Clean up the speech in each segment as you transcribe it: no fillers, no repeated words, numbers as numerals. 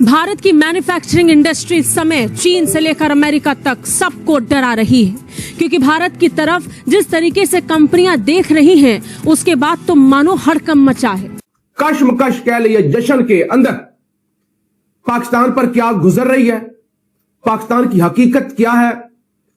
भारत की manufacturing industry इस समय चीन से लेकर अमेरिका तक सबको डरा रही है, क्योंकि भारत की तरफ जिस तरीके से कंपनियां देख रही हैं, उसके बाद तो मानो हड़कंप मचा है। कश्मकश कह लिए जश्न के अंदर पाकिस्तान पर क्या गुजर रही है, पाकिस्तान की हकीकत क्या है,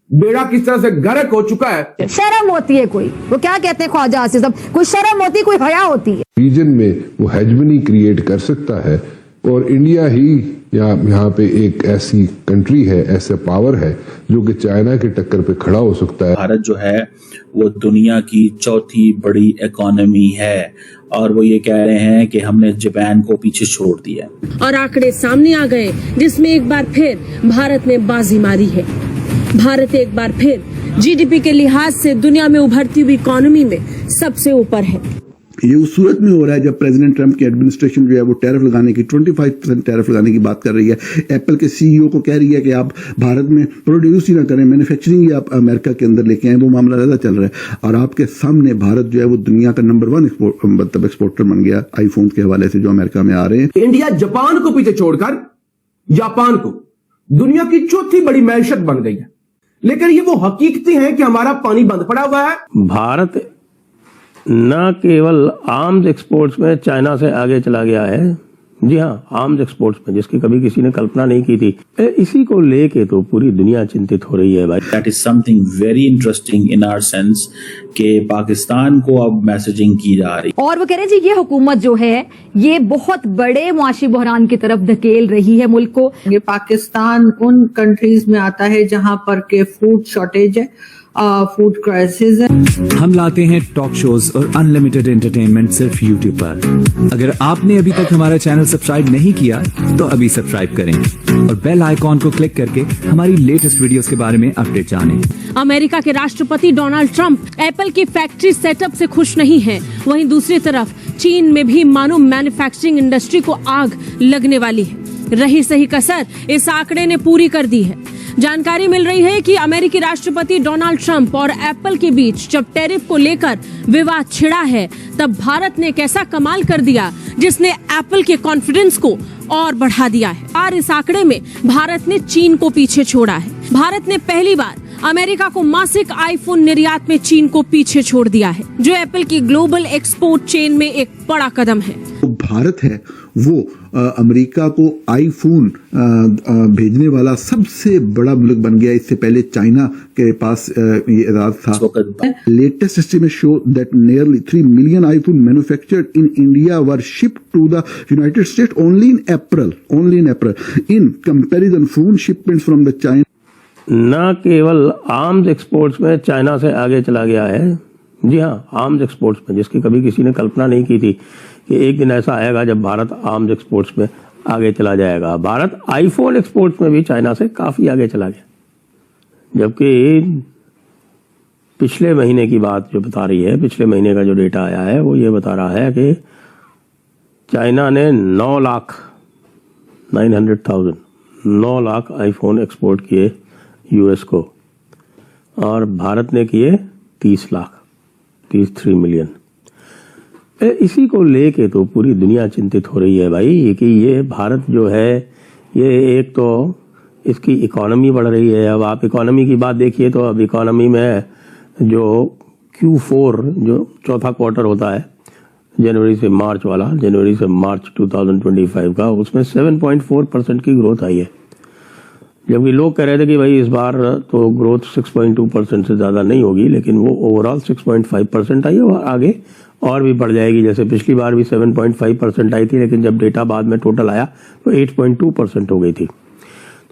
बेड़ा किस तरह से गर्क हो चुका है। शर्म होती है कोई, वो क्या कहते हैं ख्वाजा आसिफ साहब, कोई शर्म होती, कोई हया होती है। रीजन में वो हेजमनी क्रिएट कर सकता है और इंडिया ही यहाँ पे एक ऐसी कंट्री है, ऐसा पावर है जो कि चाइना की टक्कर पे खड़ा हो सकता है। भारत जो है वो दुनिया की चौथी बड़ी इकोनॉमी है और वो ये कह रहे हैं कि हमने जापान को पीछे छोड़ दिया। और आंकड़े सामने आ गए जिसमें एक बार फिर भारत ने बाजी मारी है। भारत एक बार फिर जीडीपी के लिहाज से दुनिया में उभरती हुई इकोनॉमी में सबसे ऊपर है। ये उस सूरत में हो रहा है जब प्रेसिडेंट ट्रंप की एडमिनिस्ट्रेशन जो है वो टैरिफ लगाने की 25% टैरिफ लगाने की बात कर रही है। एप्पल के सीईओ को कह रही है कि आप भारत में प्रोड्यूस ही ना करें, मैन्युफैक्चरिंग ही आप अमेरिका के अंदर लेके आए। वो मामला ज्यादा चल रहा है और आपके सामने भारत जो है वो दुनिया का नंबर 1 एक्सपोर्टर बन गया आईफोन के हवाले से जो अमेरिका में आ रहे हैं। इंडिया जापान को पीछे छोड़कर जापान को दुनिया की चौथी बड़ी मैशत बन गई है, लेकिन ये वो हकीकतें हैं कि हमारा पानी बंद पड़ा हुआ है। भारत न केवल आर्म्स एक्सपोर्ट्स में चाइना से आगे चला गया है, जी हाँ, आर्म्स एक्सपोर्ट्स में, जिसकी कभी किसी ने कल्पना नहीं की थी। इसी को लेके तो पूरी दुनिया चिंतित हो रही है भाई। That is something very interesting in our sense कि पाकिस्तान को अब मैसेजिंग की जा रही। और वो कह रहे हैं जी ये हुकूमत जो है ये बहुत बड़े मुआशी बहरान की तरफ धकेल रही है मुल्क को। ये पाकिस्तान उन कंट्रीज में आता है जहां पर के फूड शॉर्टेज है, फूड क्राइसिस है। हम लाते हैं टॉक शोज और अनलिमिटेड एंटरटेनमेंट सिर्फ यूट्यूब पर। अगर आपने अभी तक हमारा चैनल सब्सक्राइब नहीं किया तो अभी सब्सक्राइब करें और बेल आइकॉन को क्लिक करके हमारी लेटेस्ट वीडियोस के बारे में अपडेट जानें। अमेरिका के राष्ट्रपति डोनाल्ड ट्रंप एप्पल की फैक्ट्री सेटअप से खुश नहीं हैं। वहीं दूसरी तरफ चीन में भी मानो मैन्युफैक्चरिंग इंडस्ट्री को आग लगने वाली है। रही सही कसर इस आंकड़े ने पूरी कर दी है। जानकारी मिल रही है कि अमेरिकी राष्ट्रपति डोनाल्ड ट्रंप और एप्पल के बीच जब टैरिफ को लेकर विवाद छिड़ा है, तब भारत ने एक ऐसा कमाल कर दिया जिसने एप्पल के कॉन्फिडेंस को और बढ़ा दिया है। और इस आंकड़े में भारत ने चीन को पीछे छोड़ा है। भारत ने पहली बार अमेरिका को मासिक आईफोन निर्यात में चीन को पीछे छोड़ दिया है, जो एप्पल की ग्लोबल एक्सपोर्ट चेन में एक बड़ा कदम है। तो भारत है वो अमेरिका को आईफोन भेजने वाला सबसे बड़ा मुल्क बन गया। इससे पहले चाइना के पास ये इजाज़ था। Latest estimate show that nearly 3 million iPhone manufactured in India were shipped to the United States only in April. In comparison phone shipments from the China. न केवल आर्म्स एक्सपोर्ट्स में चाइना से आगे चला गया है, जी हाँ, आर्म्स एक्सपोर्ट्स में, जिसकी कभी किसी ने कल्पना नहीं की थी कि एक दिन ऐसा आएगा जब भारत आर्म्स एक्सपोर्ट्स में आगे चला जाएगा। भारत आईफोन एक्सपोर्ट्स में भी चाइना से काफी आगे चला गया, जबकि पिछले महीने की बात जो बता रही है, पिछले महीने का जो डेटा आया है वो ये बता रहा है कि चाइना ने 9 लाख आईफोन एक्सपोर्ट किए यूएस को और भारत ने किए 33 मिलियन। इसी को लेके तो पूरी दुनिया चिंतित हो रही है भाई कि ये भारत जो है, ये एक तो इसकी इकोनॉमी बढ़ रही है। अब आप इकोनॉमी की बात देखिए तो अब इकोनॉमी में जो Q4 जो चौथा क्वार्टर होता है, जनवरी से मार्च वाला, जनवरी से मार्च 2025 का, उसमें 7.4% की ग्रोथ आई है। जबकि लोग कह रहे थे कि भाई इस बार तो ग्रोथ 6.2% से ज़्यादा नहीं होगी, लेकिन वो ओवरऑल 6.5% आई है और आगे और भी बढ़ जाएगी। जैसे पिछली बार भी 7.5% आई थी, लेकिन जब डेटा बाद में टोटल आया तो 8.2% हो गई थी।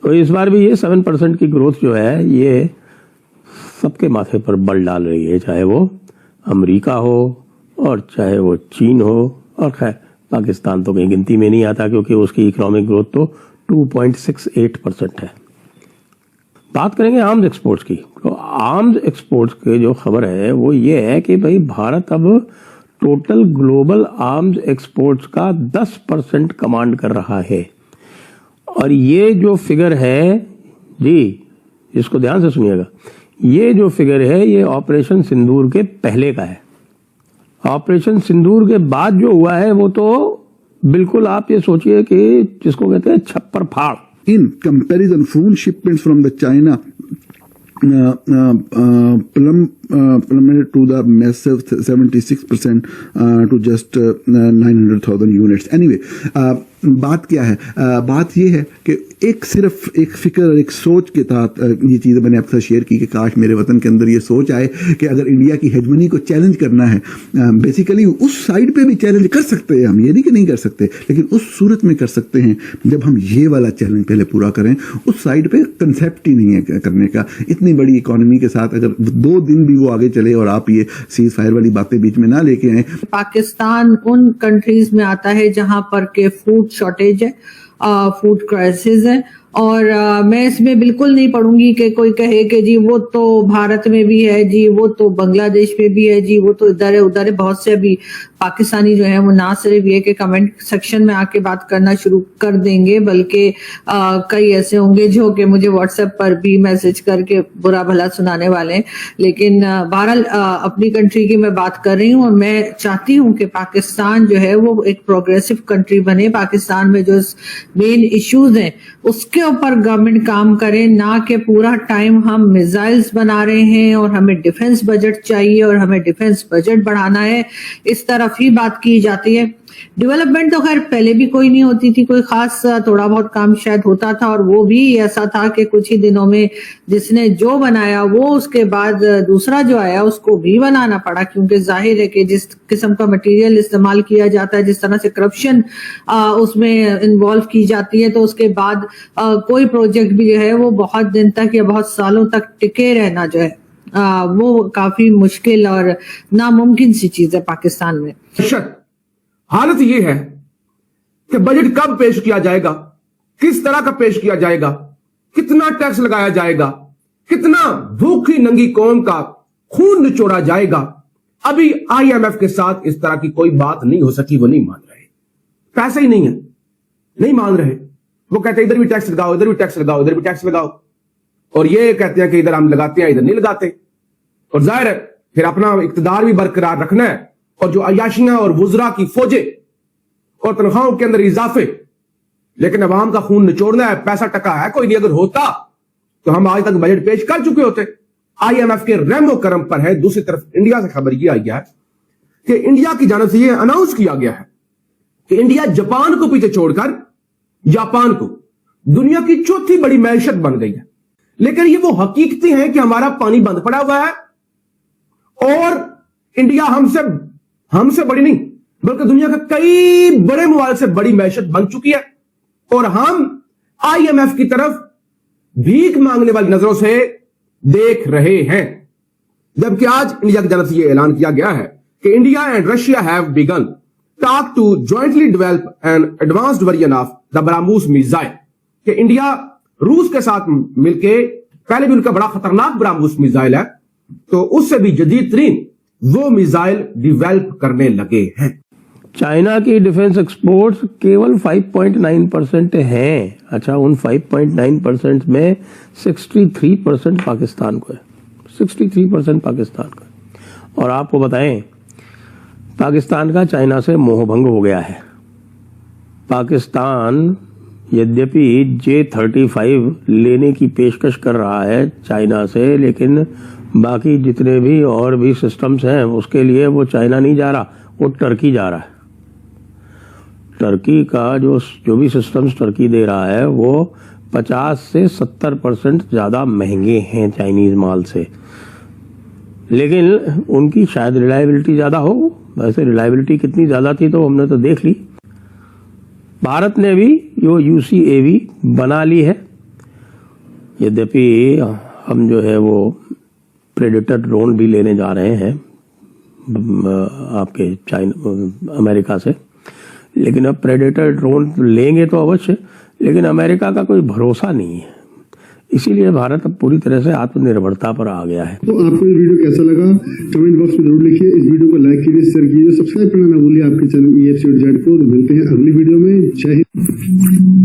तो इस बार भी ये 7% की ग्रोथ जो है ये सबके माथे पर बल डाल रही है, चाहे वो अमेरिका हो और चाहे वो चीन हो, और खैर पाकिस्तान तो कहीं गिनती में नहीं आता क्योंकि उसकी इकोनॉमिक ग्रोथ तो 2.68% है। बात करेंगे आर्म्स एक्सपोर्ट्स की। तो आर्म्स एक्सपोर्ट्स की जो खबर है वो ये है कि भाई भारत अब टोटल ग्लोबल आर्म्स एक्सपोर्ट्स का 10% कमांड कर रहा है। और ये जो फिगर है जी, इसको ध्यान से सुनिएगा, ये जो फिगर है ये ऑपरेशन सिंदूर के पहले का है। ऑपरेशन सिंदूर के बाद जो हुआ है वो तो बिल्कुल आप ये सोचिए कि जिसको कहते हैं छप्पर फाड़। In comparison, phone shipments from the China plummeted to the massive 76% to just 900,000 units. Anyway, बात क्या है? बात ये है कि सिर्फ एक फिक्र और एक सोच के तहत ये चीज़ मैंने आपसे शेयर की कि काश मेरे वतन के अंदर ये सोच आए कि अगर इंडिया की हेजमनी को चैलेंज करना है, बेसिकली उस साइड पे भी चैलेंज कर सकते हैं हम, ये नहीं कि नहीं कर सकते, लेकिन उस सूरत में कर सकते हैं जब हम ये वाला चैलेंज पहले पूरा करें। उस साइड पे कंसेप्ट ही नहीं है करने का। इतनी बड़ी इकोनॉमी के साथ अगर 2 दिन भी वो आगे चले और आप ये सीज फायर वाली बातें बीच में ना लेके आए। पाकिस्तान उन कंट्रीज में आता है जहां पर के फूड शॉर्टेज है, फूड क्राइसिस है, और मैं इसमें बिल्कुल नहीं पढ़ूंगी कि कोई कहे कि जी वो तो भारत में भी है, जी वो तो बांग्लादेश में भी है, जी वो तो इधर है उधर है। बहुत से अभी पाकिस्तानी जो है वो ना सिर्फ ये कि कमेंट सेक्शन में आके बात करना शुरू कर देंगे, बल्कि कई ऐसे होंगे जो कि मुझे व्हाट्सएप पर भी मैसेज करके बुरा भला सुनाने वाले हैं। लेकिन बहरहाल अपनी कंट्री की मैं बात कर रही हूँ, और मैं चाहती हूँ कि पाकिस्तान जो है वो एक प्रोग्रेसिव कंट्री बने। पाकिस्तान में जो मेन इश्यूज हैं उसके ऊपर गवर्नमेंट काम करे, ना कि पूरा टाइम हम मिसाइल्स बना रहे हैं और हमें डिफेंस बजट चाहिए और हमें डिफेंस बजट बढ़ाना है, इस तरफ ही बात की जाती है। डेवलपमेंट तो खैर पहले भी कोई नहीं होती थी, कोई खास थोड़ा बहुत काम शायद होता था, और वो भी ऐसा था कि कुछ ही दिनों में जिसने जो बनाया वो उसके बाद दूसरा जो आया उसको भी बनाना पड़ा, क्योंकि जाहिर है कि जिस किस्म का मटेरियल इस्तेमाल किया जाता है, जिस तरह से करप्शन उसमें इन्वॉल्व की जाती है, तो उसके बाद कोई प्रोजेक्ट भी जो है वो बहुत दिन तक या बहुत सालों तक टिके रहना जो है वो काफी मुश्किल और नामुमकिन सी चीज है पाकिस्तान में। हालत ये है कि बजट कब पेश किया जाएगा, किस तरह का पेश किया जाएगा, कितना टैक्स लगाया जाएगा, कितना भूखी नंगी कौम का खून निचोड़ा जाएगा। अभी IMF के साथ इस तरह की कोई बात नहीं हो सकी। वो नहीं मान रहे, पैसे ही नहीं है, नहीं मान रहे। वो कहते हैं इधर भी टैक्स लगाओ, इधर भी टैक्स लगाओ, इधर भी टैक्स लगाओ, और ये कहते हैं कि इधर हम लगाते हैं, इधर नहीं लगाते। और जाहिर है फिर अपना इक्तदार भी बरकरार रखना है, और जो अयाशियां और वुजरा की फौजें और तनख्वाहों के अंदर इजाफे, लेकिन अवाम का खून निचोड़ना है, पैसा टका है कोई नहीं। अगर होता तो हम आज तक बजट पेश कर चुके होते। IMF के रहमो करम पर है। दूसरी तरफ इंडिया से खबर यह आई है कि इंडिया की जानिब से यह अनाउंस किया गया है कि इंडिया जापान को पीछे छोड़कर जापान को दुनिया की चौथी बड़ी मैशत बन गई है। लेकिन ये वो हकीकतें हैं कि हमारा पानी बंद पड़ा हुआ है, और इंडिया हमसे बड़ी नहीं बल्कि दुनिया के कई बड़े मुआल से बड़ी मैशत बन चुकी है, और हम IMF की तरफ भीख मांगने वाली नजरों से देख रहे हैं। जबकि आज इंडिया की जानब से यह ऐलान किया गया है कि India and Russia have begun talk to jointly develop an advanced version of the BrahMos missile, कि इंडिया रूस के साथ मिलके, पहले भी उनका बड़ा खतरनाक ब्रह्मोस मिसाइल है, तो उससे भी जदीद तरीन वो मिसाइल डिवेल्प करने लगे हैं। चाइना की डिफेंस एक्सपोर्ट्स केवल 5.9% हैं। अच्छा, उन 5.9% में 63% पाकिस्तान को है, 63% पाकिस्तान का। और आपको बताएं, पाकिस्तान का चाइना से मोहभंग हो गया है। पाकिस्तान यद्यपि J-35 लेने की पेशकश कर रहा है चाइना से, लेकिन बाकी जितने भी और भी सिस्टम्स हैं उसके लिए वो चाइना नहीं जा रहा, वो टर्की जा रहा है। टर्की का जो भी सिस्टम्स टर्की दे रहा है वो 50 से 70% ज़्यादा महंगे हैं चाइनीज़ माल से, लेकिन उनकी शायद रिलायबिलिटी ज़्यादा हो। वैसे रिलायबिलिटी कितनी ज़्यादा थी तो हमने तो देख ली। भारत ने भी जो UCAV बना ली है, यद्यपि हम जो है वो प्रेडेटर ड्रोन भी लेने जा रहे हैं आपके अमेरिका से, लेकिन अब प्रेडेटर ड्रोन लेंगे तो अवश्य, लेकिन अमेरिका का कोई भरोसा नहीं है। इसीलिए भारत अब पूरी तरह से आत्मनिर्भरता पर आ गया है। तो आपको ये वीडियो कैसा लगा कमेंट बॉक्स में जरूर लिखिए। इस वीडियो को लाइक कीजिए, शेयर कीजिए, सब्सक्राइब करना ना भूलिए आपके चैनल EFC और जेड को। तो मिलते हैं अगली वीडियो में। जय हिंद।